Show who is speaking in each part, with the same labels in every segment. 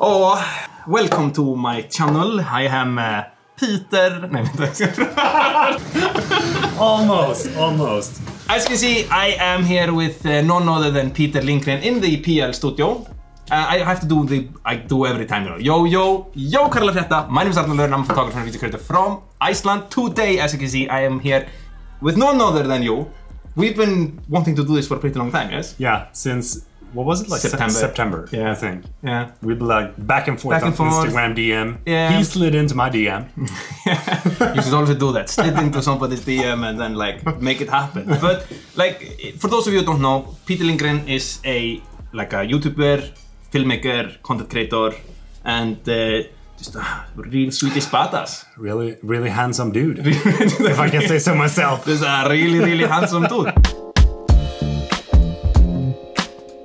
Speaker 1: Oh, welcome to my channel. I am Peter.
Speaker 2: Almost.
Speaker 1: As you can see, I am here with none other than Peter Lingard in the PL studio. I have to do I do every time, you know. Yo, Karla Fjetta. My name is Arnold Lörn. I'm a photographer and video creator from Iceland. Today, as you can see, I am here with none other than you. We've been wanting to do this for a pretty long time, yes?
Speaker 2: Yeah, since, what was it, like September,
Speaker 1: yeah.
Speaker 2: I think.
Speaker 1: Yeah.
Speaker 2: We'd be like back and forth on Instagram DM. Yeah. He slid into my DM.
Speaker 1: You should always do that. Slid into somebody's DM and then like make it happen. But like, for those of you who don't know, Peter Lingard is a YouTuber, filmmaker, content creator, and just a real Swedish badass. Really handsome dude.
Speaker 2: If I can say so myself.
Speaker 1: Just a really handsome dude.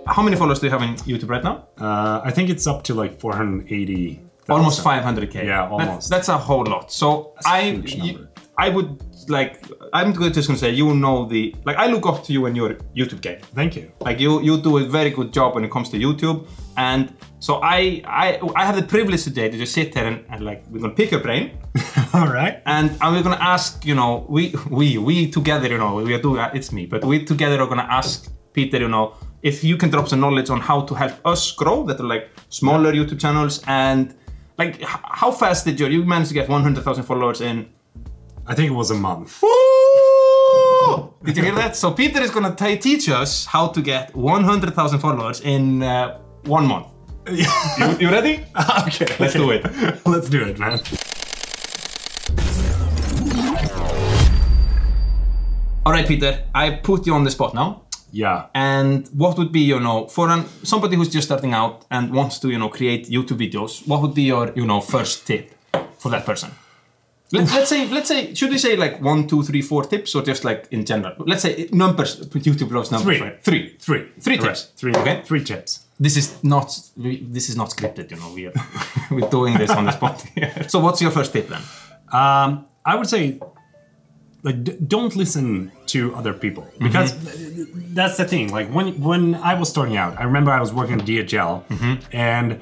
Speaker 1: How many followers do you have on YouTube right now?
Speaker 2: I think it's up to like 480.
Speaker 1: Almost 500k.
Speaker 2: Yeah, almost.
Speaker 1: That's a whole lot. So I'm just gonna say, you know, I look up to you in your YouTube game.
Speaker 2: Thank you.
Speaker 1: Like you do a very good job when it comes to YouTube, and so I have the privilege today to just sit here and like we're gonna pick your brain.
Speaker 2: All right.
Speaker 1: And we're gonna ask, you know, we together, you know, we are doing it's me, but we together are gonna ask Peter, you know, if you can drop some knowledge on how to help us grow that are like smaller YouTube channels, and like how fast did you manage to get 100,000 followers in?
Speaker 2: I think it was a month.
Speaker 1: Woo! Did you hear that? So Peter is gonna teach us how to get 100,000 followers in 1 month. You ready?
Speaker 2: Okay.
Speaker 1: Let's do it.
Speaker 2: Let's do it, man.
Speaker 1: All right, Peter, I put you on the spot now.
Speaker 2: Yeah.
Speaker 1: And what would be, you know, for somebody who's just starting out and wants to, you know, create YouTube videos, what would be your, you know, first tip for that person? Let's say, should we say like 1, 2, 3, 4 tips, or just like in general? Let's say numbers, YouTube loves numbers.
Speaker 2: Three.
Speaker 1: Three tips.
Speaker 2: Okay. 3 tips.
Speaker 1: This is not scripted, you know, we're doing this on the spot here. So what's your first tip then?
Speaker 2: I would say, like, don't listen to other people, because that's the thing. Like when I was starting out, I remember I was working at DHL, and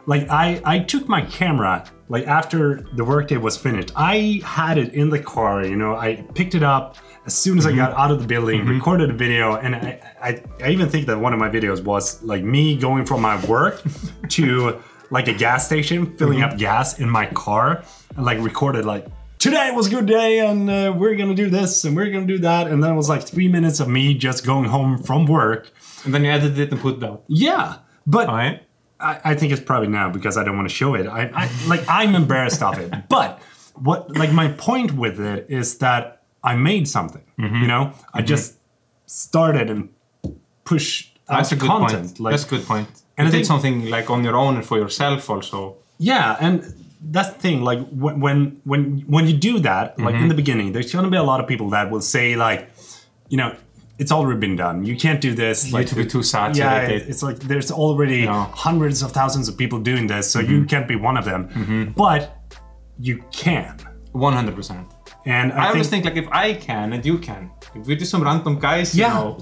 Speaker 2: like I took my camera, like after the workday was finished, I had it in the car, you know, I picked it up as soon as I got out of the building, recorded a video, and I even think that one of my videos was like me going from my work to like a gas station, filling up gas in my car, and like recorded like, today was a good day, and we're gonna do this and we're gonna do that, and then it was like 3 minutes of me just going home from work.
Speaker 1: And then you edited it and put it out.
Speaker 2: Yeah, but
Speaker 1: right.
Speaker 2: I think it's probably now because I don't want to show it. I'm embarrassed of it. But my point with it is that I made something. You know, I just started and pushed out the content.
Speaker 1: That's a good point. And you did something like on your own and for yourself also.
Speaker 2: Yeah, and that's the thing. Like when you do that, like in the beginning, there's gonna be a lot of people that will say like, you know, it's already been done. You can't do this. Like,
Speaker 1: YouTube is too saturated.
Speaker 2: Yeah, it's like there's already hundreds of thousands of people doing this, so you can't be one of them. But you can.
Speaker 1: 100%.
Speaker 2: And
Speaker 1: I always think like, if I can and you can, if we're just some random guys, you know,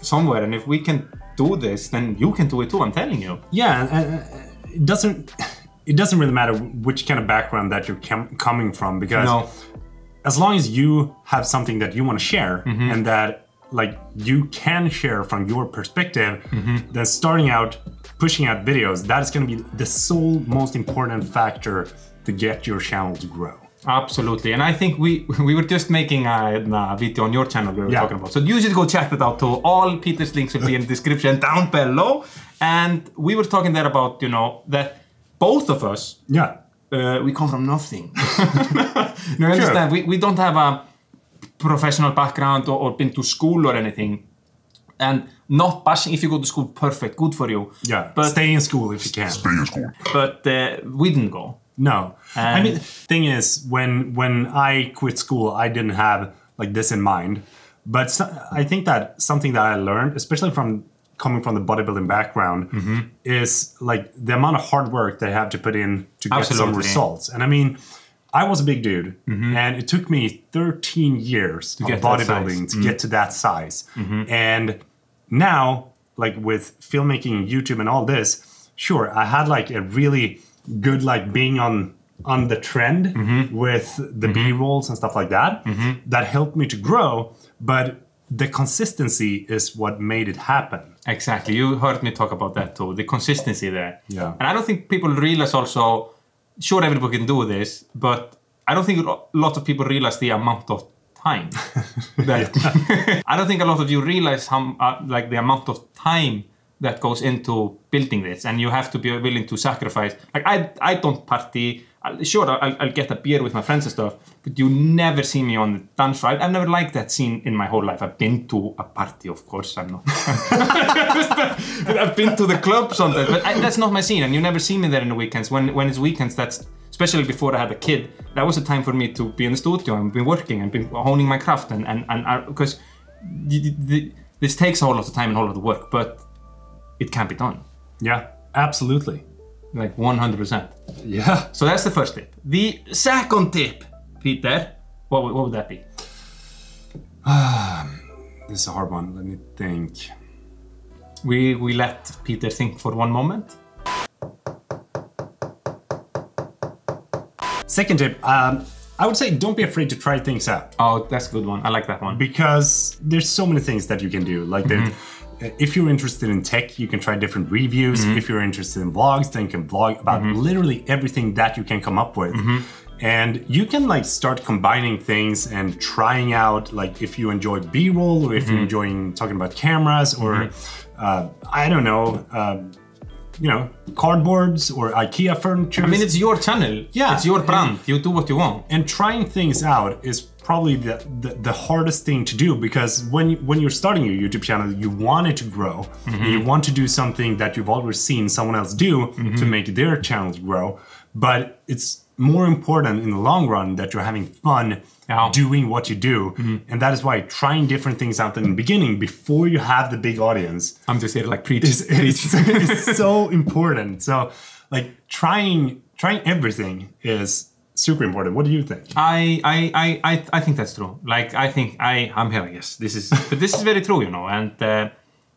Speaker 1: somewhere, and if we can do this, then you can do it too. I'm telling you.
Speaker 2: Yeah, it doesn't really matter which kind of background that you're coming from, because as long as you have something that you want to share and that like you can share from your perspective, then starting out, pushing out videos, that is going to be the sole most important factor to get your channel to grow.
Speaker 1: Absolutely. And I think we were just making a video on your channel we were talking about. So you should go check that out too. All Peter's links will be in the description down below. And we were talking there about, you know, that both of us, we come from nothing. You understand? We don't have a professional background or been to school or anything. And not bashing, if you go to school, perfect, good for you.
Speaker 2: Yeah, but stay in school if you can.
Speaker 3: Stay in school.
Speaker 1: But we didn't go.
Speaker 2: No. I mean, the thing is, when I quit school, I didn't have like this in mind. But I think that something that I learned, especially from coming from the bodybuilding background, is like the amount of hard work they have to put in to get some results. And I mean, I was a big dude, and it took me 13 years of bodybuilding to get to that size. And now like with filmmaking, YouTube and all this, sure, I had like a really good like being on the trend with the B-rolls and stuff like that. That helped me to grow, but the consistency is what made it happen.
Speaker 1: Exactly. You heard me talk about that too. The consistency there.
Speaker 2: Yeah.
Speaker 1: And I don't think people realize also, sure, everybody can do this, but I don't think a lot of people realize the amount of time. I don't think a lot of you realize how, like the amount of time that goes into building this, and you have to be willing to sacrifice. Like I don't party. Sure, I'll get a beer with my friends and stuff, but you never see me on the dance floor. I've never liked that scene in my whole life. I've been to a party, of course. I'm not. I've been to the club sometimes, but that's not my scene. And you never see me there in the weekends. When it's weekends, that's especially before I had a kid. That was a time for me to be in the studio and be working and be honing my craft, and because this takes a whole lot of time and a whole lot of work, but it can be done.
Speaker 2: Yeah, absolutely.
Speaker 1: Like 100%.
Speaker 2: Yeah.
Speaker 1: So that's the first tip. The second tip, Peter, what would that be?
Speaker 2: This is a hard one. Let me think.
Speaker 1: We let Peter think for one moment.
Speaker 2: Second tip, I would say don't be afraid to try things out.
Speaker 1: Oh, that's a good one. I like that one.
Speaker 2: Because there's so many things that you can do. Like if you're interested in tech, you can try different reviews. If you're interested in vlogs, then you can vlog about literally everything that you can come up with. And you can like start combining things and trying out, like if you enjoy B-roll or if you're enjoying talking about cameras or I don't know, you know, cardboards or IKEA furniture.
Speaker 1: I mean, it's your channel. Yeah. It's your brand. You do what you want.
Speaker 2: And trying things out is probably the hardest thing to do, because when you're starting your YouTube channel, you want it to grow. You want to do something that you've already seen someone else do to make their channels grow. But it's more important in the long run that you're having fun doing what you do. And that is why trying different things out in the beginning before you have the big audience.
Speaker 1: I'm just here like preach.
Speaker 2: It's so important. So like trying everything is super important. What do you think?
Speaker 1: I think that's true. Like I'm here, I guess. But this is very true, you know, and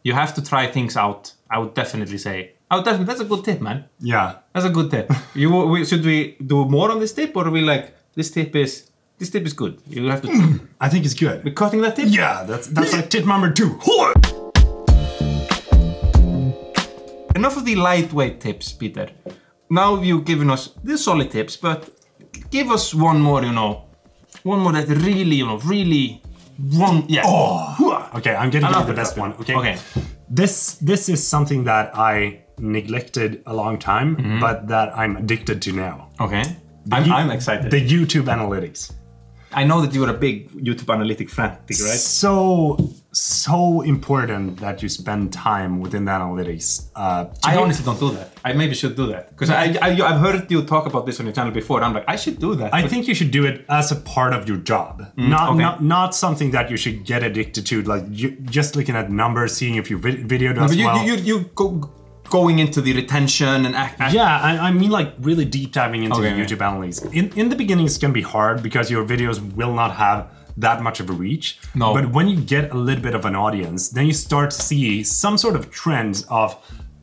Speaker 1: you have to try things out. I would definitely say. That's a good tip, man.
Speaker 2: Yeah.
Speaker 1: That's a good tip. Should we do more on this tip, or are we like, this tip is good? You have to.
Speaker 2: I think it's good.
Speaker 1: We're cutting that tip?
Speaker 2: Yeah, that's like tip number 2.
Speaker 1: Enough of the lightweight tips, Peter. Now you've given us the solid tips, but give us one more, you know, one more that really, you know, really one. Yeah.
Speaker 2: Oh. Okay, I'm getting the best one. Okay. This is something that I neglected a long time, but that I'm addicted to now.
Speaker 1: Okay. I'm excited.
Speaker 2: The YouTube analytics.
Speaker 1: I know that you are a big YouTube analytic fanatic, right?
Speaker 2: So important that you spend time within the analytics.
Speaker 1: I honestly don't do that. I maybe should do that, because I've heard you talk about this on your channel before. I'm like, I should do that.
Speaker 2: I think you should do it as a part of your job, not something that you should get addicted to. Like just looking at numbers, seeing if your video does well.
Speaker 1: You going into the retention and
Speaker 2: yeah, I mean like really deep diving into the YouTube analytics. In the beginning, it's gonna be hard because your videos will not have that much of a reach.
Speaker 1: No.
Speaker 2: But when you get a little bit of an audience, then you start to see some sort of trends of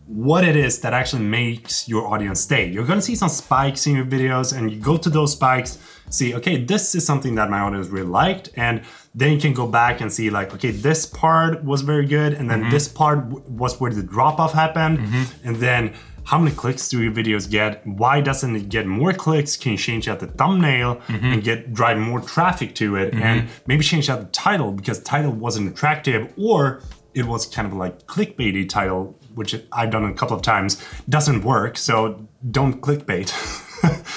Speaker 2: what it is that actually makes your audience stay. You're gonna see some spikes in your videos, and you go to those spikes, see, okay, this is something that my audience really liked, and then you can go back and see like, okay, this part was very good, and then this part was where the drop-off happened, and then how many clicks do your videos get? Why doesn't it get more clicks? Can you change out the thumbnail and drive more traffic to it, and maybe change out the title because the title wasn't attractive, or it was kind of like clickbaity title, which I've done a couple of times, doesn't work, so don't clickbait.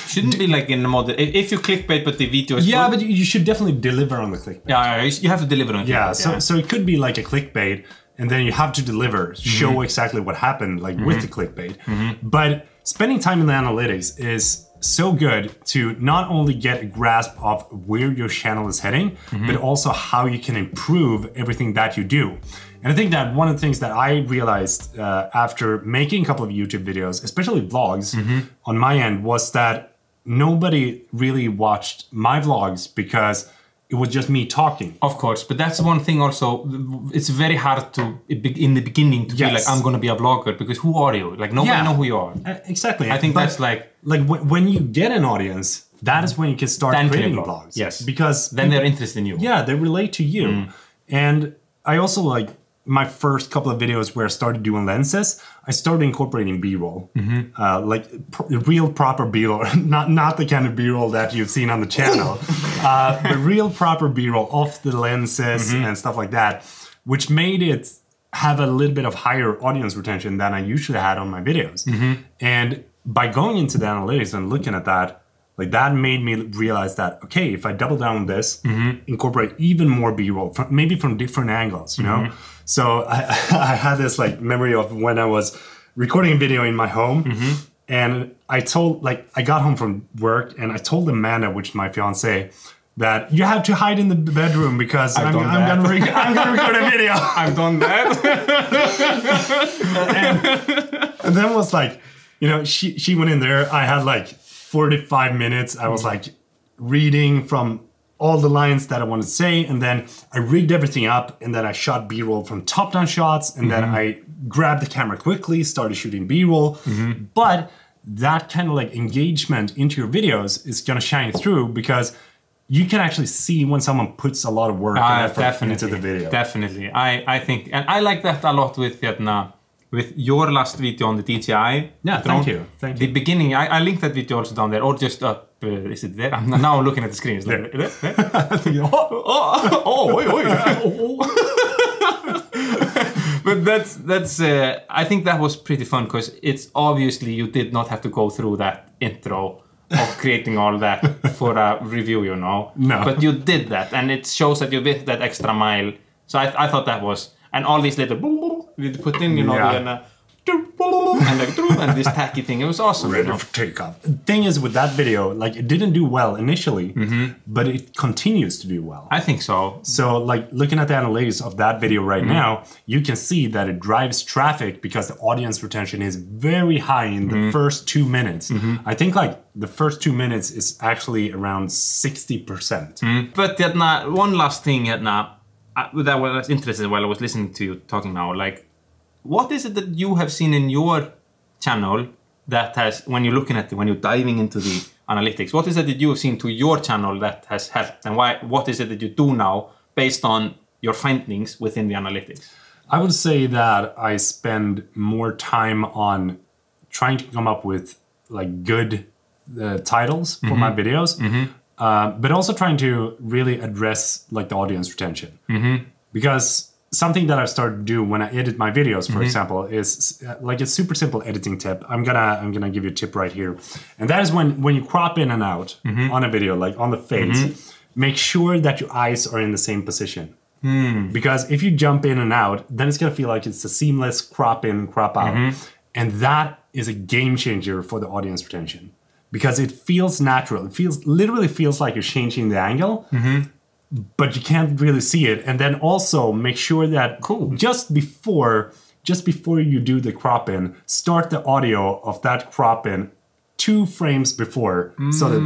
Speaker 1: Shouldn't be like in the model. If you clickbait but the video is good.
Speaker 2: But you should definitely deliver on the clickbait.
Speaker 1: Yeah, you have to deliver on clickbait.
Speaker 2: So it could be like a clickbait, and then you have to deliver, show exactly what happened, like with the clickbait. But spending time in the analytics is so good to not only get a grasp of where your channel is heading, but also how you can improve everything that you do. And I think that one of the things that I realized after making a couple of YouTube videos, especially vlogs on my end, was that nobody really watched my vlogs because it was just me talking.
Speaker 1: Of course, but that's one thing also. It's very hard to, in the beginning, to be like, I'm going to be a vlogger, because who are you? Like, nobody know who you are.
Speaker 2: Exactly.
Speaker 1: I think that's like...
Speaker 2: Like, when you get an audience, that is when you can start creating vlogs.
Speaker 1: Yes.
Speaker 2: Because...
Speaker 1: Then they're interested in you.
Speaker 2: Yeah, they relate to you. And I also, like, my first couple of videos where I started doing lenses, I started incorporating B-roll. Like, real proper B-roll. not the kind of B-roll that you've seen on the channel. But real proper B-roll off the lenses and stuff like that, which made it have a little bit of higher audience retention than I usually had on my videos. And by going into the analytics and looking at that, like that made me realize that, okay, if I double down on this, incorporate even more B-roll, maybe from different angles, you know? So I had this like memory of when I was recording a video in my home, and I got home from work and I told Amanda, which is my fiance, that you have to hide in the bedroom because I'm gonna record a video.
Speaker 1: I've done that.
Speaker 2: and then was like, you know, she went in there. I had like 45 minutes. I was like reading from all the lines that I wanted to say, and then I rigged everything up, and then I shot B-roll from top-down shots, and then I grabbed the camera quickly, started shooting B-roll. But that kind of like engagement into your videos is gonna shine through, because you can actually see when someone puts a lot of work and effort into the video.
Speaker 1: Definitely. I think, and I like that a lot with your last video on the DJI.
Speaker 2: Yeah, thank you.
Speaker 1: The beginning, I linked that video also down there, or just up. Is it there? I'm now looking at the screen. It's like, there? But that's. I think that was pretty fun, because it's obviously you did not have to go through that intro of creating all that for a review, you know.
Speaker 2: No.
Speaker 1: But you did that, and it shows that you did that extra mile. So I thought that was, and all these little we put in, you know, and this tacky thing. It was awesome.
Speaker 2: Ready for takeoff. The thing is, with that video, like, it didn't do well initially, but it continues to do well.
Speaker 1: I think so.
Speaker 2: So, like, looking at the analytics of that video right now, you can see that it drives traffic because the audience retention is very high in the first 2 minutes. I think, like, the first 2 minutes is actually around 60%.
Speaker 1: But one last thing, that was interesting while I was listening to you talking now, like, what is it that you have seen in your channel that has, when you're looking at it, when you're diving into the analytics, what is it that you have seen to your channel that has helped, and what is it that you do now based on your findings within the analytics?
Speaker 2: I would say that I spend more time on trying to come up with like good titles for my videos, but also trying to really address like the audience retention, because something that I've started to do when I edit my videos, for example, is like a super simple editing tip. I'm gonna give you a tip right here, and that is when you crop in and out on a video, like on the face, make sure that your eyes are in the same position. Because if you jump in and out, then it's gonna feel like it's a seamless crop in, crop out, and that is a game changer for the audience retention, because it feels natural. It literally feels like you're changing the angle. But you can't really see it. And then also make sure that just before you do the crop in, start the audio of that crop in 2 frames before, so that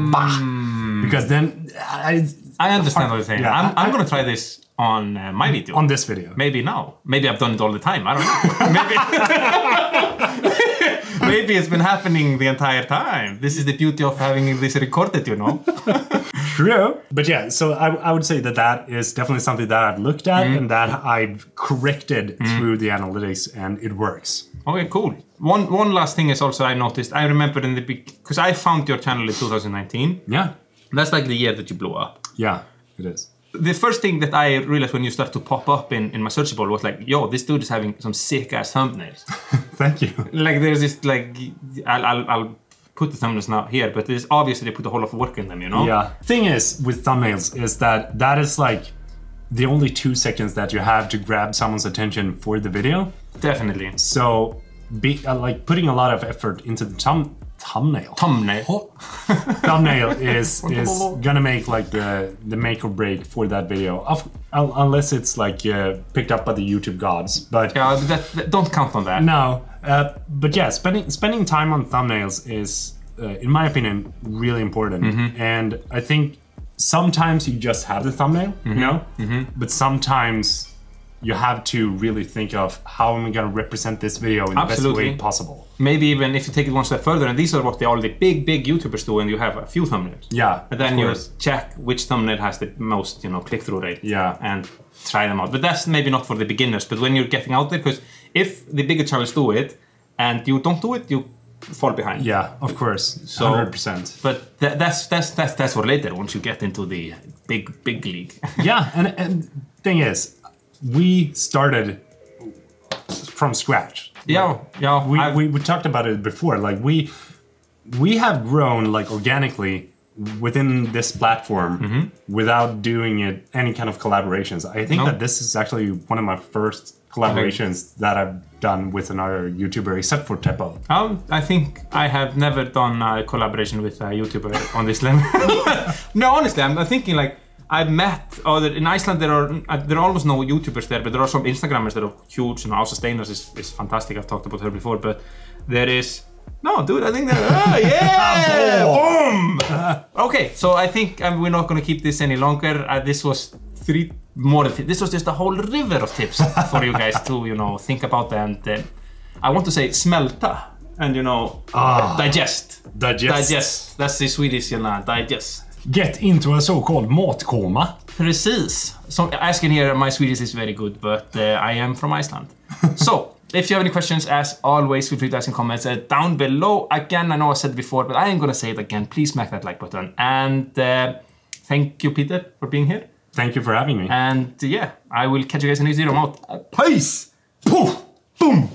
Speaker 2: because then
Speaker 1: I understand what you're saying.
Speaker 2: Yeah,
Speaker 1: I'm gonna try this on my video.
Speaker 2: On this video.
Speaker 1: Maybe now. Maybe I've done it all the time. I don't know. Maybe it's been happening the entire time. This is the beauty of having this recorded, you know.
Speaker 2: True. But yeah, so I would say that is definitely something that I've looked at and that I've corrected through the analytics, and it works.
Speaker 1: Okay, cool. One last thing is also I noticed. I remember in the because I found your channel in 2019.
Speaker 2: Yeah.
Speaker 1: That's like the year that you blew up.
Speaker 2: Yeah, it is.
Speaker 1: The first thing that I realized when you start to pop up in my searchable was like, yo, this dude is having some sick-ass thumbnails.
Speaker 2: Thank you.
Speaker 1: Like, there's this, like, I'll put the thumbnails now here, but it's obviously they put a whole lot of work in them, you know?
Speaker 2: Yeah. Thing is, with thumbnails, is that is, like, the only 2 seconds that you have to grab someone's attention for the video.
Speaker 1: Definitely.
Speaker 2: So, like, putting a lot of effort into the thumbnail. Thumbnail is gonna make like the make or break for that video, unless it's like picked up by the YouTube gods. But
Speaker 1: yeah, that don't count on that.
Speaker 2: No, but yeah, spending time on thumbnails is, in my opinion, really important. And I think sometimes you just have the thumbnail, you know? But sometimes you have to really think of how am I going to represent this video in the best way possible.
Speaker 1: Maybe even if you take it one step further, and these are what all the big YouTubers do, and you have a few thumbnails.
Speaker 2: Yeah.
Speaker 1: And then you check which thumbnail has the most, click-through rate.
Speaker 2: Yeah.
Speaker 1: And try them out. But that's maybe not for the beginners, but when you're getting out there, because if the bigger channels do it, and you don't do it, you fall behind.
Speaker 2: Yeah, of course. So, 100%.
Speaker 1: But that's for later, once you get into the big league.
Speaker 2: Yeah, and thing is, we started from scratch.
Speaker 1: Yeah.
Speaker 2: We talked about it before. Like we have grown like organically within this platform without doing it any kind of collaborations. I think that this is actually one of my first collaborations that I've done with another YouTuber, except for Teppo.
Speaker 1: I think I have never done a collaboration with a YouTuber on this level. No, honestly, I'm thinking like I've met in Iceland. There are almost no YouTubers there, but there are some Instagrammers that are huge. Asa Steinars is fantastic. I've talked about her before, but there is no, dude. I think that boom. Okay, so I think we're not going to keep this any longer. This was this was just a whole river of tips for you guys to think about, and I want to say smälta and digest. That's the Swedish, digest.
Speaker 2: Get into a so-called matkoma.
Speaker 1: Precis. So asking here, my Swedish is very good, but I am from Iceland. So if you have any questions, as always, feel free to ask in comments down below. Again, I know I said it before, but I am gonna say it again. Please smack that like button. And thank you, Peter, for being here.
Speaker 2: Thank you for having me.
Speaker 1: And yeah, I will catch you guys in the next video. I'm out. Peace! Poof! Boom!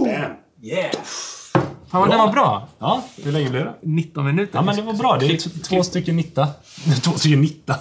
Speaker 2: Bam!
Speaker 1: Yeah! Fan, den var bra.
Speaker 2: Ja, hur länge blev det?
Speaker 1: 19 minuter.
Speaker 2: Ja, men det var bra. Det är 2 stycken 90. 2 stycken 90.